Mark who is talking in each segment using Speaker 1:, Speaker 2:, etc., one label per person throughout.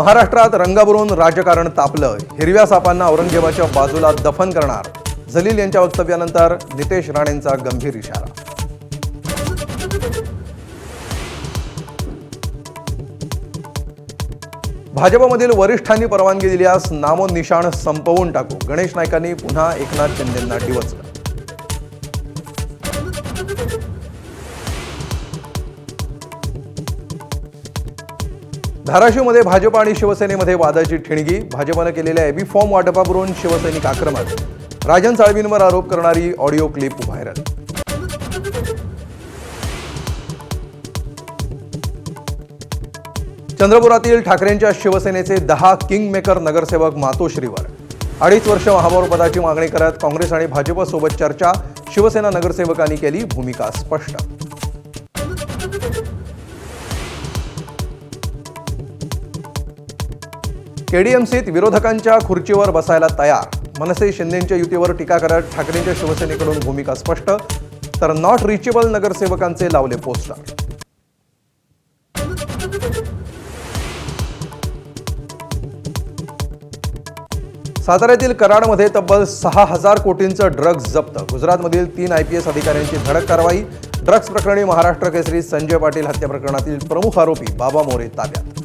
Speaker 1: महाराष्ट्रात रंगावरून राजकारण तापलं. हिरव्या सापांना औरंगजेबाच्या बाजूला दफन करणार. जलील यांच्या वक्तव्यानंतर नितेश राणेंचा गंभीर इशारा. भाजपमधील वरिष्ठांनी परवानगी दिल्यास नामोनिशाण संपवून टाकू. गणेश नाईकांनी पुन्हा एकनाथ शिंदेंना डिवचलं. धाराशिवमध्ये भाजप आणि शिवसेनेमध्ये वादाची ठिणगी. भाजपने केलेल्या एबी फॉर्म वाटपावरून शिवसैनिक आक्रमक. राजन साळवींवर आरोप करणारी ऑडिओ क्लिप व्हायरल. चंद्रपुरातील ठाकरेंच्या शिवसेनेचे 10 किंगमेकर नगरसेवक मातोश्रीवर. 2.5 वर्ष महापौरपदाची मागणी करत काँग्रेस आणि भाजपसोबत चर्चा. शिवसेना नगरसेवकांनी केली भूमिका स्पष्ट. केडीएमसीत विरोधकांच्या खुर्चीवर बसायला तयार. मनसे शिंदेंच्या युतीवर टीका करत ठाकरेंच्या शिवसेनेकडून भूमिका स्पष्ट. तर नॉट रिचेबल नगरसेवकांचे लावले पोस्टर. साताऱ्यातील कराडमध्ये तब्बल 6,000 कोटींचं ड्रग्ज जप्त. गुजरातमधील 3 IPS अधिकाऱ्यांची धडक कारवाई. ड्रग्ज प्रकरणी महाराष्ट्र केसरी संजय पाटील हत्या प्रकरणातील प्रमुख आरोपी बाबा मोरे ताब्यात.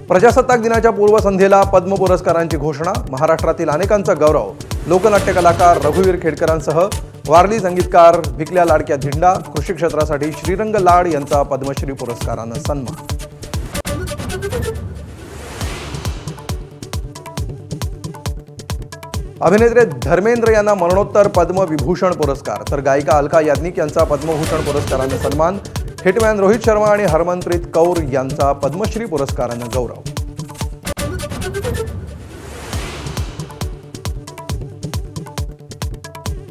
Speaker 1: प्रजासत्ताक दिनाच्या पूर्वसंध्येला पद्म पुरस्कारांची घोषणा. महाराष्ट्रातील अनेकांचा गौरव. लोकनाट्य कलाकार रघुवीर खेडकरांसह वारली संगीतकार भिकल्या लाडक्या धिंडा. कृषी क्षेत्रासाठी श्रीरंग लाड यांचा पद्मश्री पुरस्कारानं सन्मान. अभिनेते धर्मेंद्र यांना मरणोत्तर पद्मविभूषण पुरस्कार. तर गायिका अलका याज्ञिक यांचा पद्मभूषण पुरस्कारानं सन्मान. हिटमॅन रोहित शर्मा आणि हरमनप्रीत कौर यांचा पद्मश्री पुरस्कारानं गौरव.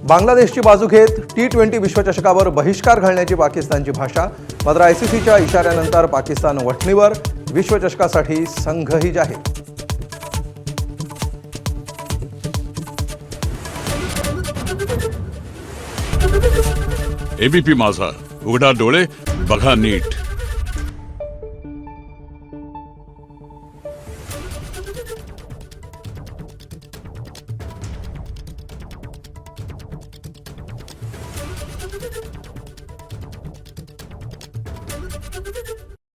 Speaker 1: बांगलादेशची बाजू घेत T20 विश्वचषकावर बहिष्कार घालण्याची पाकिस्तानची भाषा. मात्र ICCच्या इशाऱ्यानंतर पाकिस्तान वठणीवर. विश्वचषकासाठी संघही जाहीर.
Speaker 2: ABP माझा, उघडा डोळे बघा नीट.